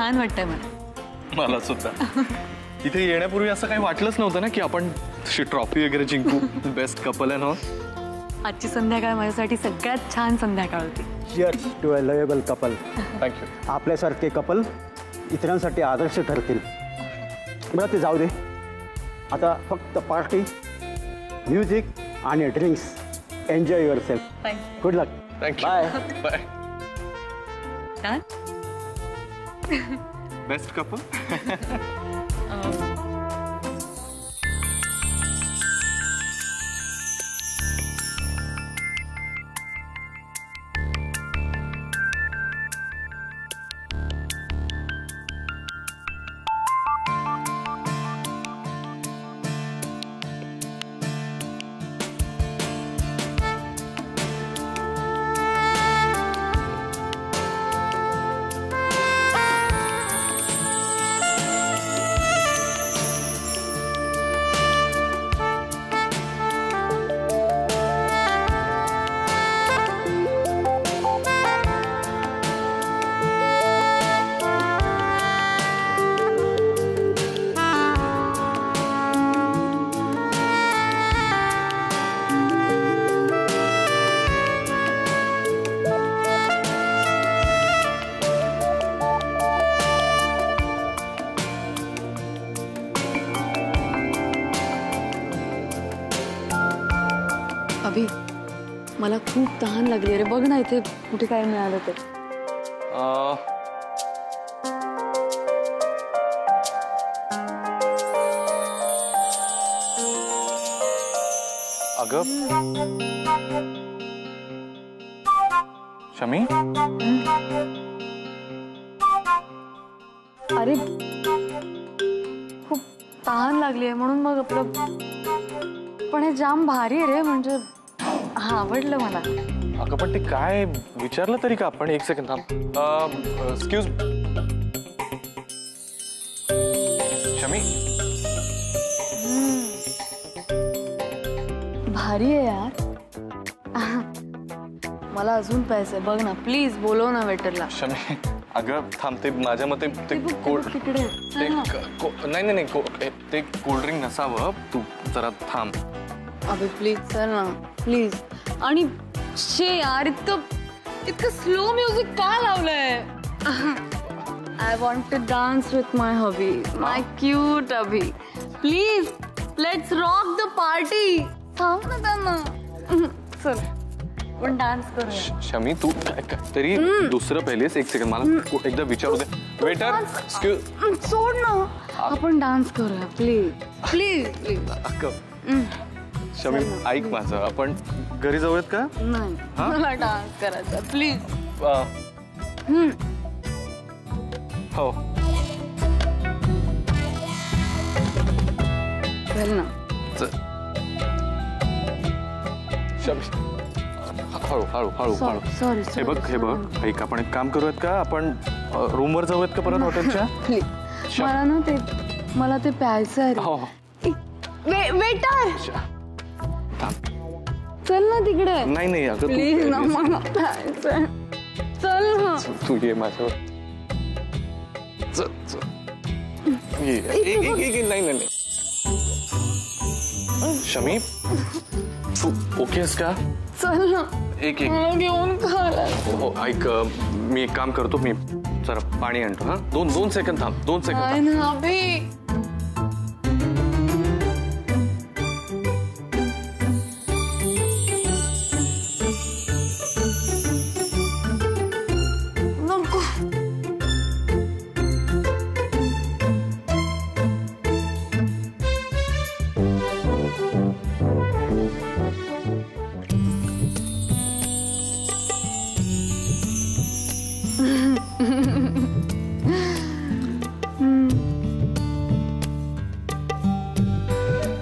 छान वाटतंय मला. मला सुद्धा. इथे येण्यापूर्वी असं काही वाटलंच नव्हतं ना की आपण ट्रॉफी वगैरे जिंकू. बेस्ट कपल आहे ना. आजची संध्याकाळ माझ्यासाठी सगळ्यात छान संध्याकाळ होती. Cheers to a lovable couple. Thank you. आपल्यासारखे कपल इतरांसाठी आदर्श ठरतील. बरं ते जाऊ दे. आता फक्त पार्टी, म्युझिक आणि drinks. Enjoy yourself. Good luck. Thank you. Bye bye. काय बेस्ट कपल. अभि, मला खूप तहान लागली रे. बघ ना इथे कुठे काय मिळालं तर. अगं शमी. अरे खूप तहान लागली आहे म्हणून मग आपलं. पण हे जाम भारी आहे रे. म्हणजे आवडलं मला. अगं पण ते काय विचारलं तरी का आपण. एक सेकंड थांब. एक्सक्यूज शमी. भारी आहे यार. मला अजून पैसे बघ ना प्लीज. बोलव ना वेटरला. शमी अगं थांब. ते माझ्या मते ते तिकडे नाही नाही नाही ते कोल्ड्रिंक नसावं. तू जरा थांब. अबे प्लीज चल ना प्लीज. आणि शे यार इतकं स्लो म्युझिक का लावलंय. I want to dance with my hubby. My cute Abhi. Please let's rock the party. थांब ना त्यांना. चल आपण डान्स करूया. शमी तू तरी दुसरं पहिलेच. एक सेकंड मला एकदा विचारू दे. Waiter excuse. सोड ना. आपण डान्स करूया प्लीज प्लीज प्लीज. अगं शमी ऐक माझं. आपण घरी जाऊयात का. नाही मला डान्स करायचा प्लीज. हो चल ना. शमी हळू हळू हळू हळू. सॉरी हे बघ हे बघ ऐक. आपण एक काम करूयात का. आपण रूमवर जाऊयात का परत हॉटेलच्या. प्लीज मला ना ते मला ते प्यायचं आहे. हो वेटर चल ना तिकडे. नाही नाही अगं प्लीज ना मला प्यायचं. चल ना. तू ये माझ्यावर. चल चल नाही नाही नाही. शमी तू ओकेस का. चल ना. एक एक घेऊन खायला. हो ऐक. मी एक काम करतो. मी जरा पाणी आणतो. हा दोन सेकंड थांब. 2 सेकंड.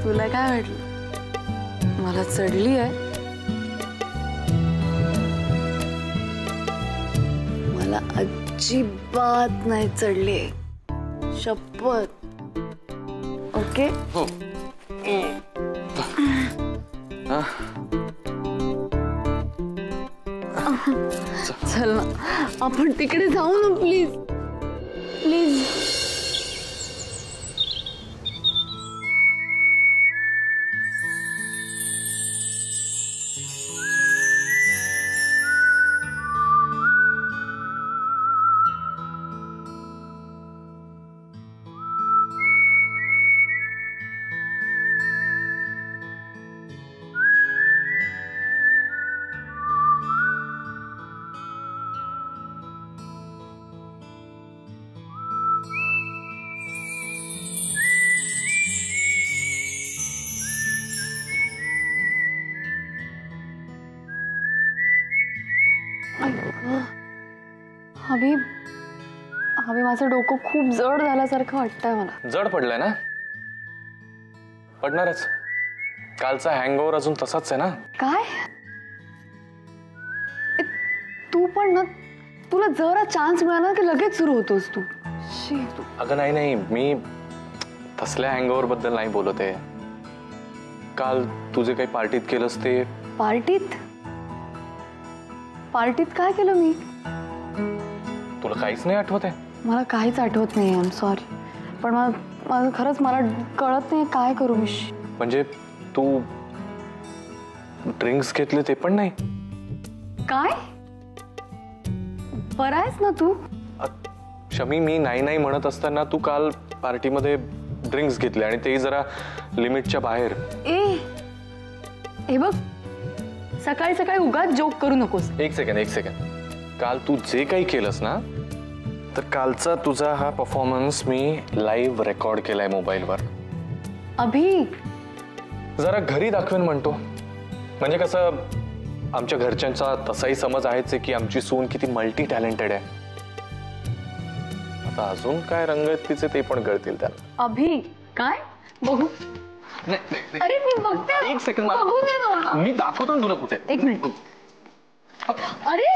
तुला काय वाटलं मला चढली आहे. मला अजिबात नाही चढली. शपथ. ओके हो चल ना आपण तिकडे जाऊ ना प्लीज प्लीज. हवी हवी माझं डोकं खूप जड झाल्यासारखं वाटतंय मला. जड पडलंय ना? पडणारच. कालचा हँगओव्हर अजून तसाच आहे ना? काय तू पण ना, तुला जरा चान्स मिळाला की लगेच सुरू होतोस तू. अगं नाही, मी तसल्या हँगओव्हर बद्दल नाही बोलत आहे. काल तुझे काही पार्टीत केलंस ते. पार्टीत काय केलं मी? तुला काहीच नाही आठवत आहे? मला काहीच आठवत नाही. I am sorry. पण माझं खरंच मला कळत नाही काय करू मी. म्हणजे तू ड्रिंक्स घेतले ते पण नाही? काय बरं आहेस ना तू? शमी, मी नाही म्हणत असताना तू काल पार्टीमध्ये ड्रिंक्स घेतले आणि तेही जरा लिमिटच्या बाहेर. हे बघ, सकाळी सकाळी उगाच जोक करू नकोस. एक सेकंड. काल तू जे काही केलंस ना, तर कालचा तुझा हा परफॉर्मन्स मी लाईव्ह रेकॉर्ड केलाय मोबाईलवर. अभि, जरा घरी दाखवेन म्हणतो. म्हणजे कसं, आमच्या घरच्यांचा तसाही समज आहेच की आमची सून किती मल्टी टॅलेंटेड आहे. आता अजून काय रंग आहेत तिचे ते पण कळतील त्याला. अभि काय बघू? नाही. अरे मी बघते. एक सेकंड, बघू दे ना. मी दाखवतो ना तुला कुठे. एक मिनिट. अरे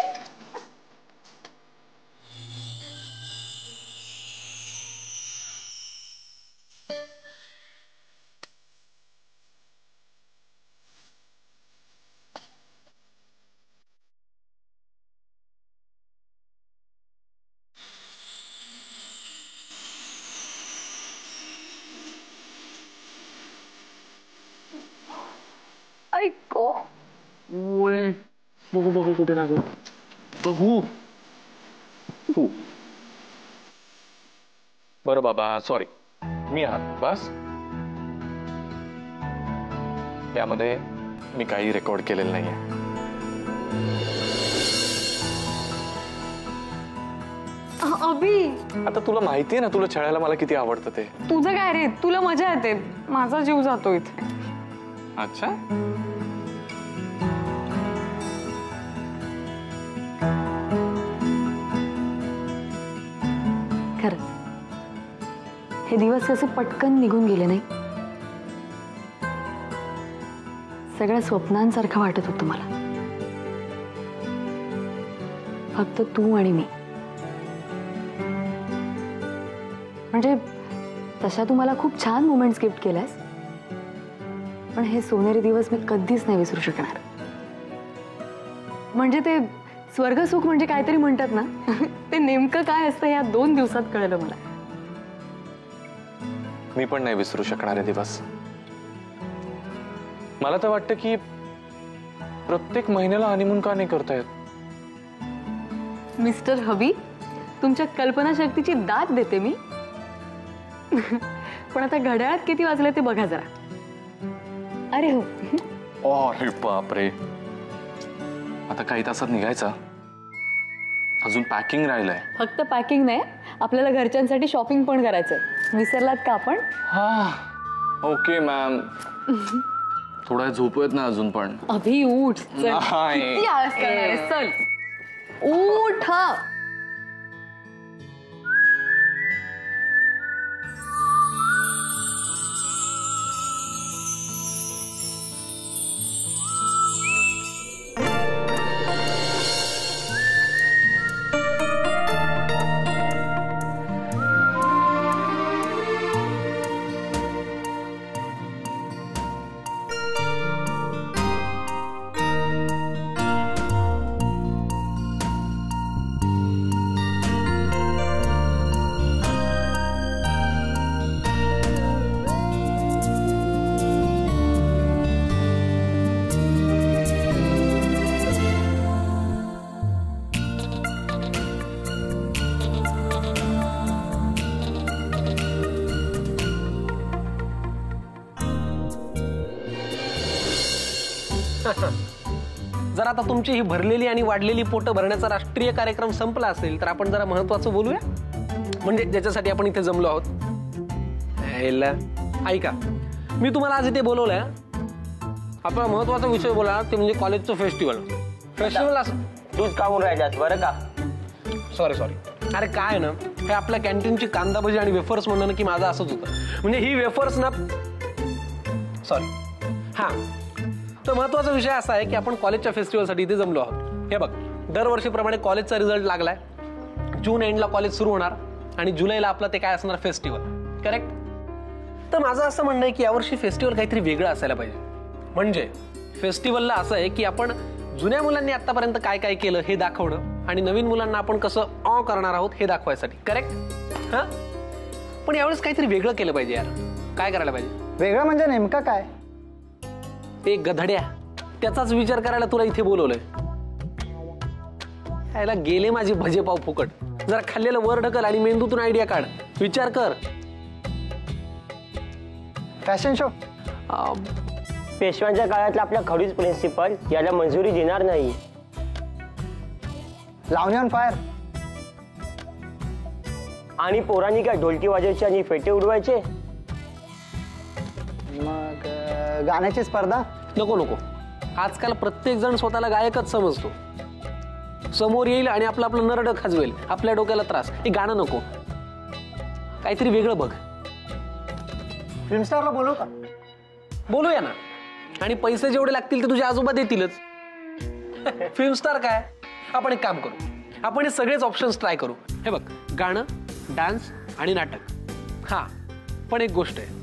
ऐको. बघू कुठे लागू. बघू. बरं बाबा, सॉरी. मी आहात बस. त्यामध्ये मी काही रेकॉर्ड केलेलं नाहीये. अभि, आता तुला माहितीये ना, तुला छळायला मला किती आवडतं ते. तुझं काय रे? तुला मजा येते, माझा जीव जातो इथे. अच्छा. खरंच हे दिवस कसे पटकन निघून गेले नाही? सगळं स्वप्नांसारखं वाटत होतं मला. फक्त तू आणि मी. म्हणजे तशा तू मला खूप छान मोमेंट्स गिफ्ट केल्यास, पण हे सोनेरी दिवस मी कधीच नाही विसरू शकणार. म्हणजे ते स्वर्गसुख म्हणजे काहीतरी म्हणतात ना, ते नेमकं काय असतं या 2 दिवसात कळलं मला. मी पण नाही विसरू शकणारे दिवस. मला तर वाटतं की प्रत्येक महिन्याला हनीमून का नाही करता येत? मिस्टर हबी, तुमच्या कल्पनाशक्तीची दाद देते मी. पण आता घड्याळात किती वाजले ते बघा जरा. अरे हो. अरे बापरे, आता काही तासात निघायचं. अजून पॅकिंग राहिलंय. फक्त पॅकिंग नाही, आपल्याला घरच्यांसाठी शॉपिंग पण करायचंय. विसरलात का आपण? हा, ओके मॅम. थोडा झोपूयात ना अजून पण. अभि उठ. चल. किती आळस करणार आहेस? चल उठ. जर आता तुमची ही भरलेली आणि वाढलेली पोटं भरण्याचा राष्ट्रीय कार्यक्रम संपला असेल तर आपण जरा महत्वाचं बोलूया, म्हणजे ज्याच्यासाठी आपण इथे जमलो आहोत. ऐका, मी तुम्हाला आज इथे बोलवलंय, आपला महत्वाचा विषय बोला ते म्हणजे कॉलेजचं फेस्टिवल. असं तूच कामून राहिलास बरं का. सॉरी. अरे काय ना, हे आपल्या कॅन्टीनची कांदा भजी आणि वेफर्स म्हणणं की माझं असंच होतं. म्हणजे ही वेफर्स ना, सॉरी. हा, तर महत्वाचा विषय असा आहे की आपण कॉलेजच्या फेस्टिवलसाठी इथे जमलो आहोत. हे बघ, दरवर्षीप्रमाणे कॉलेजचा रिझल्ट लागलाय. जून एंडला कॉलेज सुरू होणार आणि जुलैला आपलं ते काय असणार, फेस्टिवल. करेक्ट. तर माझं असं म्हणणं आहे की यावर्षी फेस्टिवल काहीतरी वेगळं असायला पाहिजे. म्हणजे फेस्टिवलला असं आहे की आपण जुन्या मुलांनी आतापर्यंत काय काय केलं हे दाखवणं आणि नवीन मुलांना आपण कसं करणार आहोत हे दाखवायसाठी. करेक्ट. हा, पण यावेळेस काहीतरी वेगळं केलं पाहिजे यार. काय करायला पाहिजे? वेगळं म्हणजे नेमका काय? एक गधड्या, त्याचाच विचार करायला तुला इथे बोलवलंय. यायला गेले माझे भजे पाव फुकट. जरा खाल्लेलं वर ढकल आणि मेंदूतून आयडिया काढ. विचार कर. Fashion show. पेशव्यांच्या काळातला आपला खडूस प्रिन्सिपल याला मंजुरी देणार नाही. लावणी ऑन फायर. आणि पोरांनी काय ढोलकी वाजवायचे आणि फेटे उडवायचे. मग गाण्याची स्पर्धा. नको. आजकाल प्रत्येक जण स्वतःला गायकच समजतो. समोर येईल आणि आपलं नरड खाजवेल, आपल्या डोक्याला त्रास. हे गाणं नको, काहीतरी वेगळं बघ. फिल्मस्टारला बोलू का? बोलूया ना. आणि पैसे जेवढे लागतील ते तुझे आजोबा देतीलच. फिल्मस्टार काय, आपण एक काम करू, आपण हे सगळेच ऑप्शन्स ट्राय करू. हे बघ, गाणं, डान्स आणि नाटक. हा, पण एक गोष्ट आहे,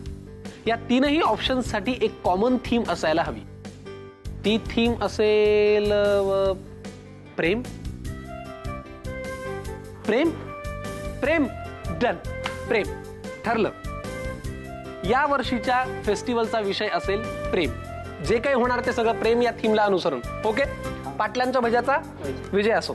या तीनही ऑप्शन्ससाठी एक कॉमन थीम असायला हवी. ती थीम असेल प्रेम. प्रेम प्रेम डन. प्रेम ठरलं. या वर्षीच्या फेस्टिवलचा विषय असेल प्रेम. जे काही होणार ते सगळं प्रेम या थीमला अनुसरून. ओके. पाटलांच्या भज्याचा विजय असो.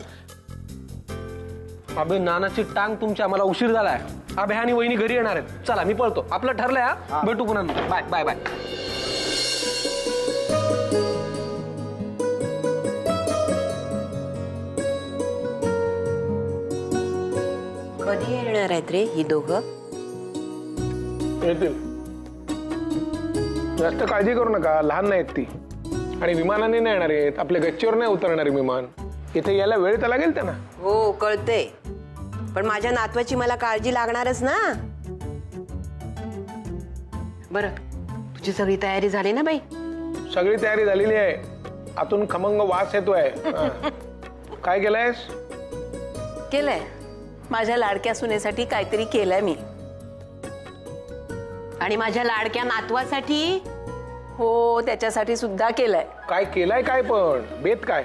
अबे नानाची टांग तुमच्या, मला उशीर झालाय. अबे आणि वहिनी घरी येणार आहेत. चला मी पळतो. आपलं ठरलंय. हा, भेटू पुन्हा. Bye bye bye. कधी येणार आहेत रे ही दोघं? येतील. जास्त काळजी करू नका, लहान नाहीत ती. आणि विमानाने नाही येणार आहेत, आपल्या गच्चीवर नाही उतरणार विमान. इथे यायला वेळ तर लागेल त्यांना. हो कळते, पण माझ्या नातवाची मला काळजी लागणारच ना. बरं, तुझी सगळी तयारी झाली ना बाई? सगळी तयारी झालेली आहे. आतून खमंग वास येतोय. काय केलंयस? केलंय, माझ्या लाडक्या सुनेसाठी काहीतरी केलंय मी. आणि माझ्या लाडक्या नातवासाठी? हो, त्याच्यासाठी सुद्धा केलंय. काय केलंय? काय पण बेत काय?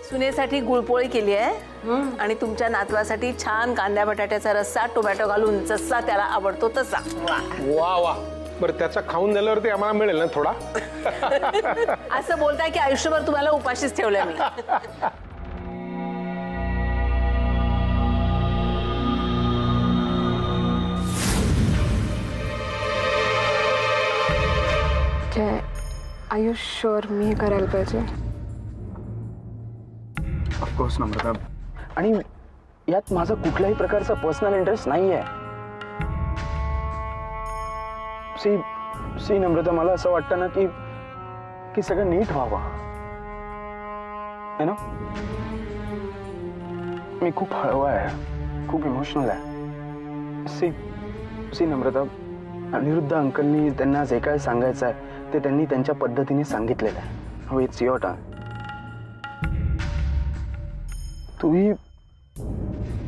सुनेसाठी गुळपोळी केली आहे आणि तुमच्या नातवासाठी छान कांद्या बटाट्याचा रस्सा, टोमॅटो घालून जसा त्याला आवडतो तसा. वा वा. बरं, त्याचा खाऊन झाल्यावरती आम्हाला मिळेल ना थोडा? असं बोलताय की आयुष्यभर तुम्हाला उपाशीच ठेवलंय मी. आर यू शुअर मी हे करायला पाहिजे? ऑफकोर्स नम्रता. आणि यात माझा कुठल्याही प्रकारचा पर्सनल इंटरेस्ट नाही आहे. सी नम्रता, मला असं वाटतं ना की सगळं नीट व्हावं. है ना? मी खूप हळवा आहे, खूप इमोशनल आहे. सी नम्रता, अनिरुद्ध अंकलनी त्यांना जे काय सांगायचं आहे ते त्यांनी त्यांच्या पद्धतीने सांगितलेलं आहे. हो, इट्स युअर टर्न.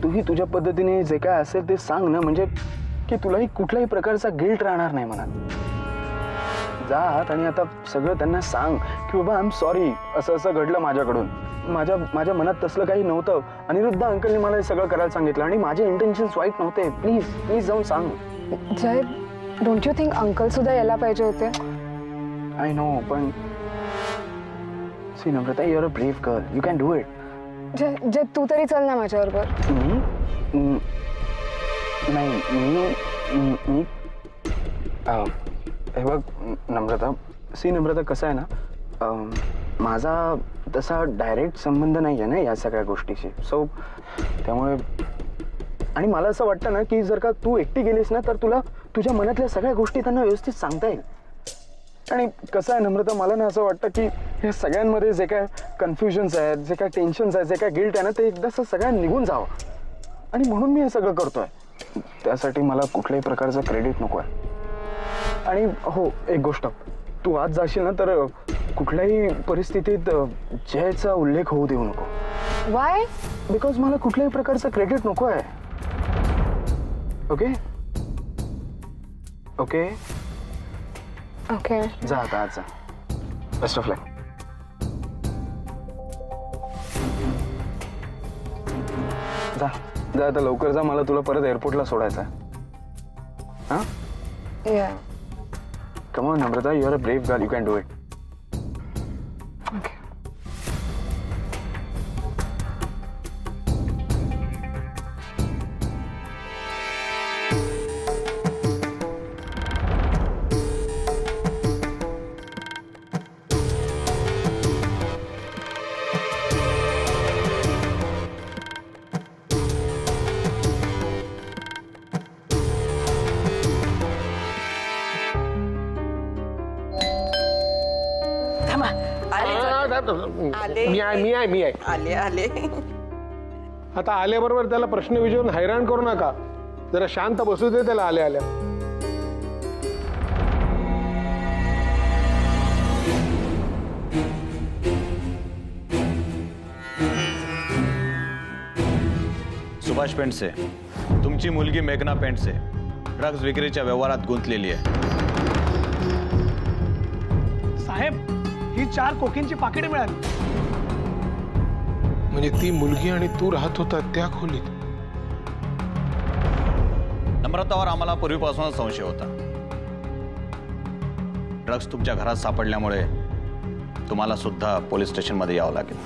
तूही तुझ्या पद्धतीने जे काय असेल ते सांग ना, म्हणजे की तुलाही कुठल्याही प्रकारचा गिल्ट राहणार नाही मनात. जा आणि आता सगळं त्यांना सांग की बाबा आय एम सॉरी, असं असं घडलं माझ्याकडून. माझ्या मनात तसलं काही नव्हतं. अनिरुद्ध अंकलने मला हे सगळं करायला सांगितलं आणि माझे इंटेन्शन्स वाईट नव्हते. प्लीज जाऊन सांग. Jay, don't you think uncle सुद्धा यायला पाहिजे होते? आय नो, पण see Namrata, you are a brave girl, you can do it. Jay, तू तरी चल ना माझ्याबरोबर. नाही, मी हे बघ नम्रता, सी नम्रता, कसं आहे ना, माझा तसा डायरेक्ट संबंध नाही आहे ना या सगळ्या गोष्टीशी. सो त्यामुळे आणि मला असं वाटतं ना की जर का तू एकटी गेलीस ना तर तुला तुझ्या मनातल्या सगळ्या गोष्टी त्यांना व्यवस्थित सांगता येईल. आणि कसं आहे नम्रता, मला ना असं वाटतं की हे सगळ्यांमध्ये जे काय कन्फ्युजन्स आहेत, जे काय टेन्शन्स आहेत, जे काय गिल्ट आहे ना, ते एकदा सगळ्या निघून जावं. आणि म्हणून मी हे सगळं करतोय. त्यासाठी मला कुठल्याही प्रकारचं क्रेडिट नको आहे. आणि हो, एक गोष्ट, तू आज जाशील ना तर कुठल्याही परिस्थितीत जयचा उल्लेख होऊ देऊ नको. वाय? बिकॉज मला कुठल्याही प्रकारचं क्रेडिट नको आहे. Okay okay okay. जा आता, आज जा. बेस्ट ऑफ लक. जा जा आता लवकर जा, मला तुला परत एअरपोर्टला सोडायचं आहे. हा? Yeah. Come on, Namrata, you're a brave girl. You can do it. Okay. मी आहे. आले आले. आता आल्याबरोबर त्याला प्रश्न विचारून हैराण करू नका. जरा शांत बसू दे त्याला आल्या आल्या. सुभाष पेंडसे, तुमची मुलगी मेघना पेंडसे ड्रग्ज विक्रीच्या व्यवहारात गुंतलेली आहे. साहेब, ही 4 कोकींची पाकिटे मिळाली. म्हणजे ती मुलगी आणि तू राहत होता त्या खोलीत? नम्रतावर आम्हाला पूर्वीपासूनच संशय होता. ड्रग्ज तुमच्या घरात सापडल्यामुळे तुम्हाला सुद्धा पोलीस स्टेशनमध्ये यावं लागेल.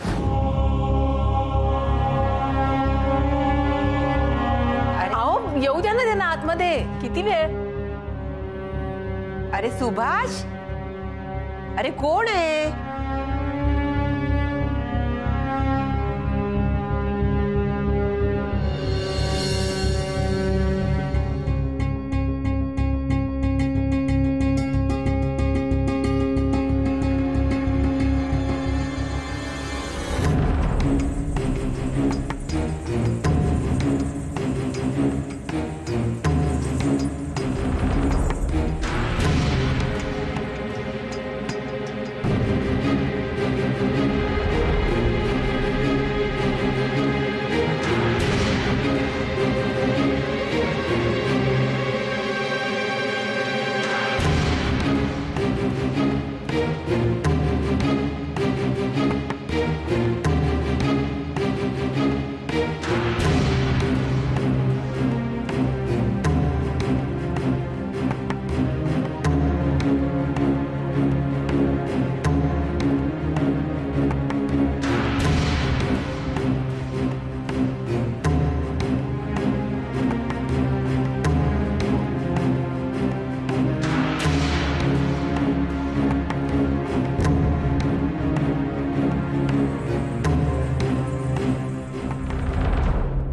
अहो, येऊ द्या ना त्यांना आतमध्ये. किती वेळ? अरे सुभाष, अरे कोण आहे?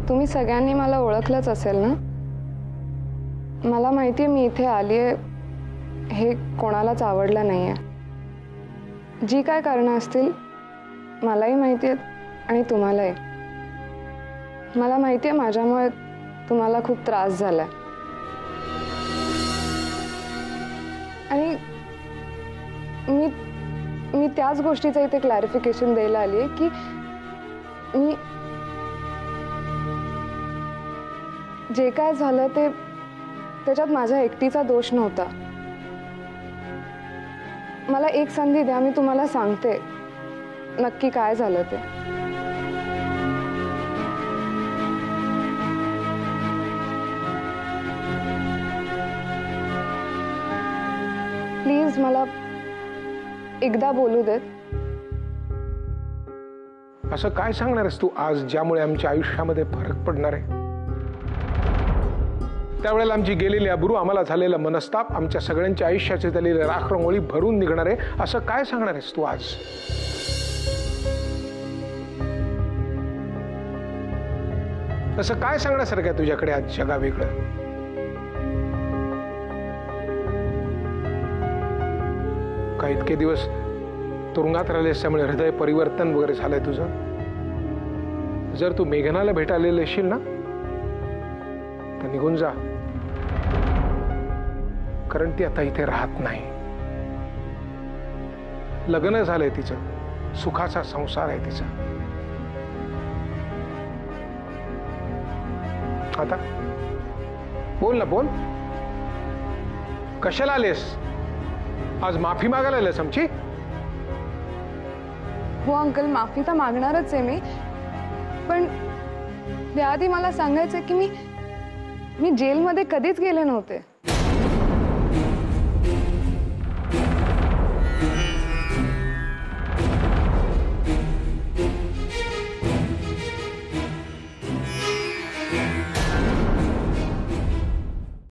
तुम्ही सगळ्यांनी मला ओळखलंच असेल ना. मला माहितीये मी इथे आलीये हे कोणालाच आवडलं नाहीये. जी काय कारणं असतील मलाही माहिती आहेत आणि तुम्हालाही. मला माहितीये माझ्यामुळे तुम्हाला खूप त्रास झालाय. आणि मी त्याच गोष्टीचं इथे क्लॅरिफिकेशन द्यायला आलीये की मी जे काय झालं ते त्याच्यात माझ्या एकटीचा दोष नव्हता. मला एक संधी द्या, मी तुम्हाला सांगते नक्की काय झालं ते. प्लीज मला एकदा बोलू देत. असं काय सांगणार आहेस तू आज ज्यामुळे आमच्या आयुष्यामध्ये फरक पडणार आहे? त्यावेळेला आमची गेलेली अब्रू, आम्हाला झालेला मनस्ताप, आमच्या सगळ्यांच्या आयुष्याचे झालेले राखरंगोळी भरून निघणार आहे. असं काय सांगणार आहेस तू आज? तसं काय सांगण्यासारखं आहे तुझ्याकडे आज जगा वेगळं? का इतके दिवस तुरुंगात राहिलेस त्यामुळे हृदय परिवर्तन वगैरे झालंय तुझं? जर तू मेघनाला भेटायला येशील ना तर निघून जा, कारण ती आता इथे राहत नाही. लग्न झालंय तिचं, सुखाचा संसार आहे तिचा. आता बोल ना, बोल. कशाला आलेस आज? माफी मागायला आलेस आमची? हो अंकल, माफी तर मागणारच आहे मी, पण त्याआधी मला सांगायचं की मी जेलमध्ये कधीच गेले नव्हते.